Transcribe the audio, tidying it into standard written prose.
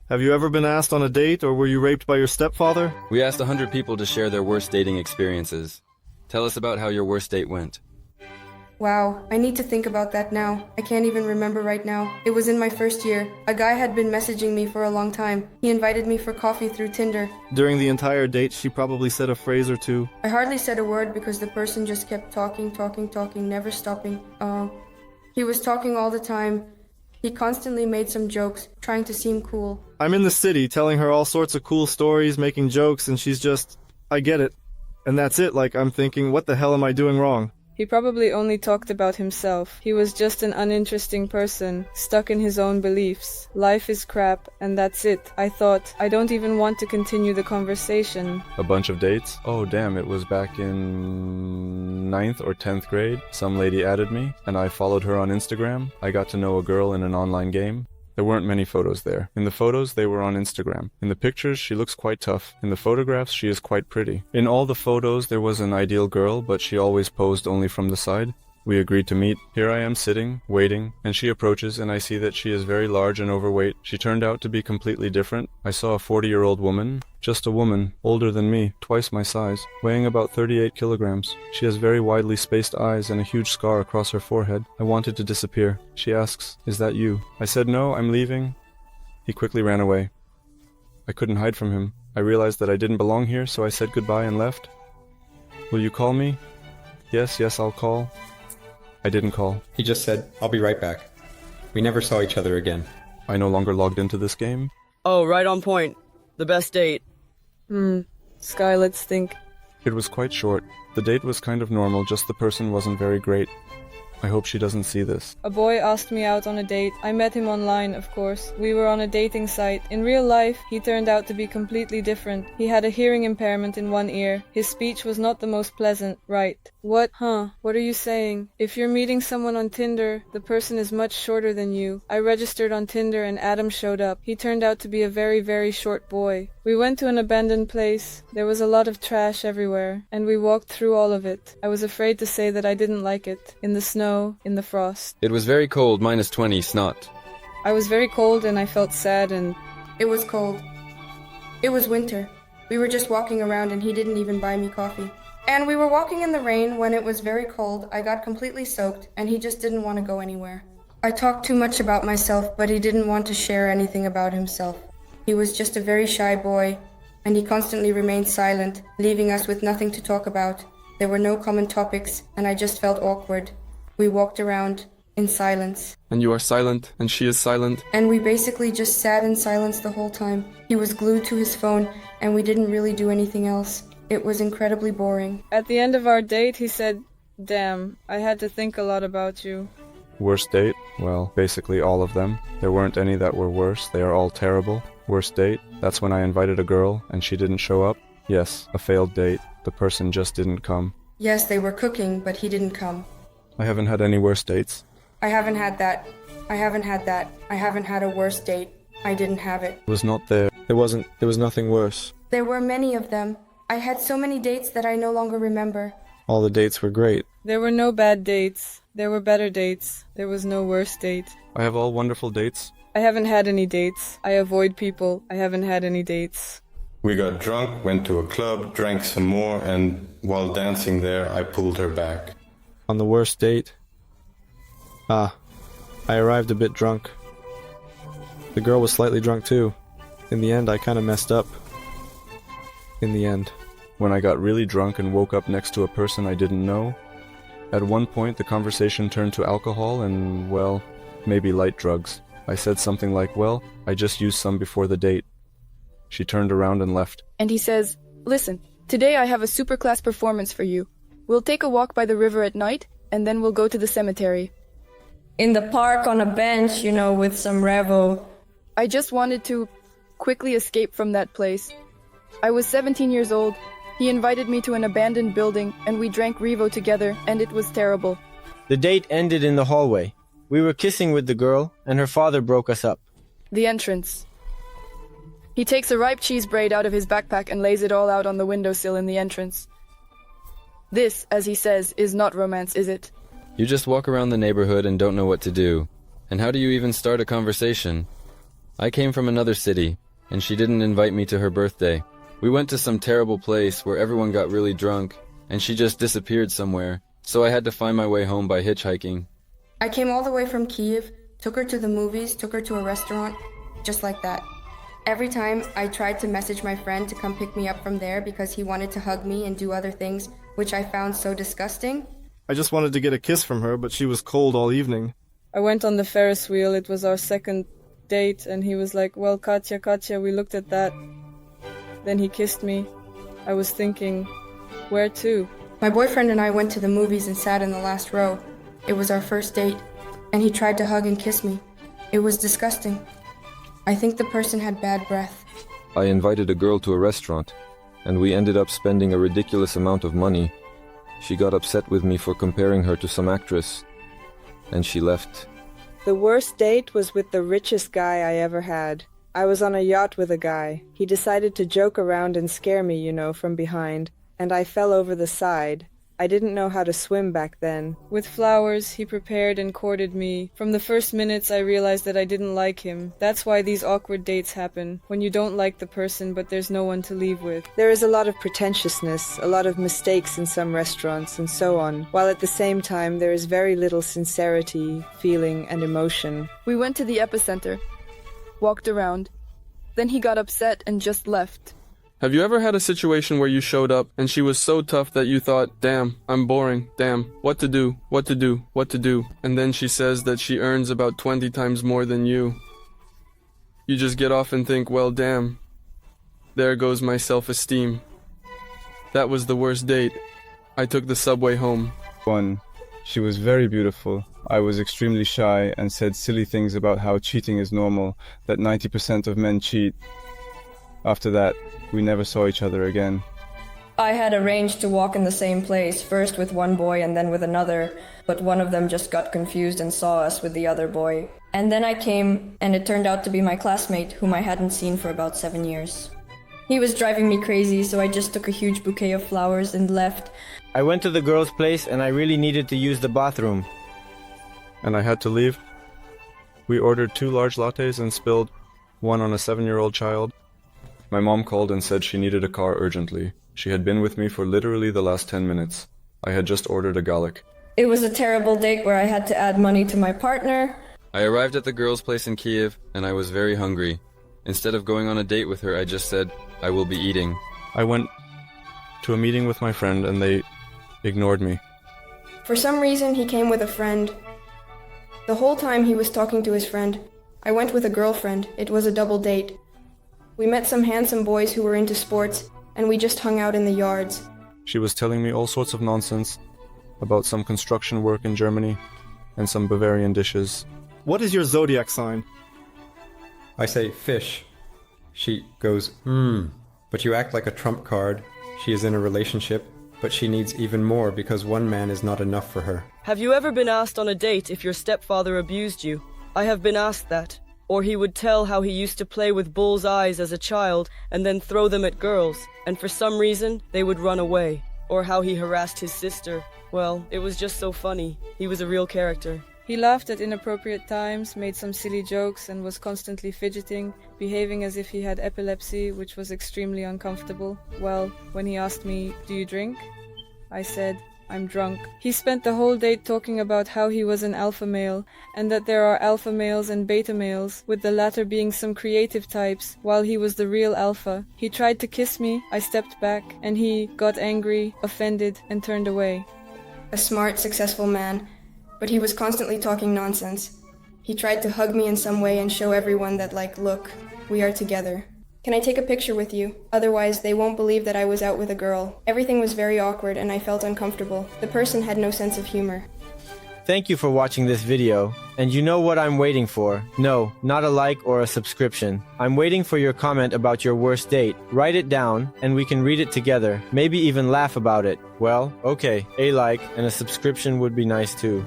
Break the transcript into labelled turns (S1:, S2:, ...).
S1: Have you ever been asked on a date, or were you raped by your stepfather?
S2: We asked 100 people to share their worst dating experiences. Tell us about how your worst date went.
S3: Wow, I need to think about that now. I can't even remember right now. It was in my first year. A guy had been messaging me for a long time. He invited me for coffee through Tinder.
S1: During the entire date, she probably said a phrase or two.
S3: I hardly said a word because the person just kept talking, never stopping. He was talking all the time. He constantly made some jokes, trying to seem cool.
S1: I'm in the city, telling her all sorts of cool stories, making jokes, and she's just, I get it. And that's it, like I'm thinking, what the hell am I doing wrong?
S4: He probably only talked about himself. He was just an uninteresting person, stuck in his own beliefs. Life is crap, and that's it. I thought, I don't even want to continue the conversation.
S5: A bunch of dates? Oh damn, it was back in 9th or 10th grade. Some lady added me, and I followed her on Instagram. I got to know a girl in an online game. There weren't many photos there. In the photos, they were on Instagram. In the pictures, she looks quite tough. In the photographs, she is quite pretty. In all the photos, there was an ideal girl, but she always posed only from the side. We agreed to meet. Here I am sitting, waiting, and she approaches, and I see that she is very large and overweight. She turned out to be completely different. I saw a 40-year-old woman, just a woman, older than me, twice my size, weighing about 38 kilograms. She has very widely spaced eyes and a huge scar across her forehead. I wanted to disappear. She asks, "Is that you?" I said, "No, I'm leaving." He quickly ran away. I couldn't hide from him. I realized that I didn't belong here, so I said goodbye and left. "Will you call me?" Yes, I'll call." I didn't call.
S6: He just said, "I'll be right back." We never saw each other again.
S5: I no longer logged into this game.
S7: Oh, right on point. The best date.
S4: Sky, let's think.
S5: It was quite short. The date was kind of normal, just the person wasn't very great. I hope she doesn't see this.
S4: A boy asked me out on a date. I met him online, of course. We were on a dating site. In real life, he turned out to be completely different. He had a hearing impairment in one ear. His speech was not the most pleasant. Right. What? What are you saying? If you're meeting someone on Tinder, the person is much shorter than you. I registered on Tinder and Adam showed up. He turned out to be a very, very short boy. We went to an abandoned place. There was a lot of trash everywhere, and we walked through all of it. I was afraid to say that I didn't like it. In the snow, in the frost.
S2: It was very cold, -20, snot.
S4: I was very cold and I felt sad and...
S3: It was cold. It was winter. We were just walking around and he didn't even buy me coffee. And we were walking in the rain when it was very cold. I got completely soaked and he just didn't want to go anywhere. I talked too much about myself, but he didn't want to share anything about himself. He was just a very shy boy, and he constantly remained silent, leaving us with nothing to talk about. There were no common topics, and I just felt awkward. We walked around in silence.
S8: And you are silent, and she is silent.
S3: And we basically just sat in silence the whole time. He was glued to his phone, and we didn't really do anything else. It was incredibly boring.
S4: At the end of our date, he said, "Damn, I had to think a lot about you."
S5: Worst date? Well, basically all of them. There weren't any that were worse. They are all terrible. Worst date? That's when I invited a girl and she didn't show up. Yes, a failed date. The person just didn't come.
S3: Yes, they were cooking, but he didn't come.
S5: I haven't had any worse dates.
S3: I haven't had that. I haven't had that. I haven't had a worse date. I didn't have it.
S5: It was not there.
S8: There was nothing worse.
S3: There were many of them. I had so many dates that I no longer remember.
S8: All the dates were great.
S4: There were no bad dates. There were better dates. There was no worse date.
S5: I have all wonderful dates.
S4: I haven't had any dates. I avoid people. I haven't had any dates.
S9: We got drunk, went to a club, drank some more, and while dancing there, I pulled her back.
S8: On the worst date? I arrived a bit drunk. The girl was slightly drunk too. In the end, I kinda messed up. In the end.
S5: When I got really drunk and woke up next to a person I didn't know, at one point the conversation turned to alcohol and, well, maybe light drugs. I said something like, "Well, I just used some before the date." She turned around and left.
S10: And he says, "Listen, today I have a super class performance for you. We'll take a walk by the river at night, and then we'll go to the cemetery."
S11: In the park on a bench, with some revel.
S10: I just wanted to quickly escape from that place. I was 17 years old. He invited me to an abandoned building, and we drank Revo together, and it was terrible.
S7: The date ended in the hallway. We were kissing with the girl, and her father broke us up.
S10: The entrance. He takes a ripe cheese braid out of his backpack and lays it all out on the windowsill in the entrance. This, as he says, is not romance, is it?
S2: You just walk around the neighborhood and don't know what to do. And how do you even start a conversation? I came from another city, and she didn't invite me to her birthday. We went to some terrible place where everyone got really drunk, and she just disappeared somewhere, so I had to find my way home by hitchhiking.
S3: I came all the way from Kiev, took her to the movies, took her to a restaurant, just like that. Every time I tried to message my friend to come pick me up from there because he wanted to hug me and do other things, which I found so disgusting.
S1: I just wanted to get a kiss from her, but she was cold all evening.
S4: I went on the Ferris wheel. It was our second date, and he was like, well, Katya, we looked at that. Then he kissed me. I was thinking, where to?
S3: My boyfriend and I went to the movies and sat in the last row. It was our first date, and he tried to hug and kiss me. It was disgusting. I think the person had bad breath.
S12: I invited a girl to a restaurant, and we ended up spending a ridiculous amount of money. She got upset with me for comparing her to some actress, and she left.
S13: The worst date was with the richest guy I ever had. I was on a yacht with a guy. He decided to joke around and scare me, from behind, and I fell over the side. I didn't know how to swim back then.
S4: With flowers, he prepared and courted me. From the first minutes, I realized that I didn't like him. That's why these awkward dates happen, when you don't like the person but there's no one to leave with.
S13: There is a lot of pretentiousness, a lot of mistakes in some restaurants, and so on, while at the same time there is very little sincerity, feeling, and emotion.
S10: We went to the epicenter, walked around. Then he got upset and just left.
S14: Have you ever had a situation where you showed up and she was so tough that you thought, damn, I'm boring, damn, what to do, and then she says that she earns about 20 times more than you. You just get off and think, well, damn, there goes my self-esteem. That was the worst date. I took the subway home.
S5: She was very beautiful. I was extremely shy and said silly things about how cheating is normal, that 90% of men cheat. After that, we never saw each other again.
S11: I had arranged to walk in the same place, first with one boy and then with another, but one of them just got confused and saw us with the other boy. And then I came, and it turned out to be my classmate, whom I hadn't seen for about 7 years. He was driving me crazy, so I just took a huge bouquet of flowers and left.
S7: I went to the girl's place and I really needed to use the bathroom.
S8: And I had to leave. We ordered 2 large lattes and spilled one on a 7-year-old child.
S5: My mom called and said she needed a car urgently. She had been with me for literally the last 10 minutes. I had just ordered a Gallic.
S11: It was a terrible date where I had to add money to my partner.
S2: I arrived at the girl's place in Kiev, and I was very hungry. Instead of going on a date with her, I just said, I will be eating.
S8: I went to a meeting with my friend and they ignored me.
S3: For some reason, he came with a friend. The whole time he was talking to his friend. I went with a girlfriend. It was a double date. We met some handsome boys who were into sports, and we just hung out in the yards.
S8: She was telling me all sorts of nonsense about some construction work in Germany and some Bavarian dishes.
S1: What is your zodiac sign?
S6: I say fish. She goes, but you act like a trump card. She is in a relationship, but she needs even more because one man is not enough for her.
S15: Have you ever been asked on a date if your stepfather abused you? I have been asked that. Or he would tell how he used to play with bull's eyes as a child and then throw them at girls, and for some reason they would run away. Or how he harassed his sister. Well, it was just so funny. He was a real character.
S4: He laughed at inappropriate times, made some silly jokes, and was constantly fidgeting, behaving as if he had epilepsy, which was extremely uncomfortable. Well, when he asked me, do you drink? I said, I'm drunk. He spent the whole date talking about how he was an alpha male, and that there are alpha males and beta males, with the latter being some creative types, while he was the real alpha. He tried to kiss me, I stepped back, and he got angry, offended, and turned away.
S3: A smart, successful man, but he was constantly talking nonsense. He tried to hug me in some way and show everyone that, look, we are together. Can I take a picture with you? Otherwise, they won't believe that I was out with a girl. Everything was very awkward and I felt uncomfortable. The person had no sense of humor.
S7: Thank you for watching this video. And you know what I'm waiting for? No, not a like or a subscription. I'm waiting for your comment about your worst date. Write it down and we can read it together. Maybe even laugh about it. Well, okay, a like and a subscription would be nice too.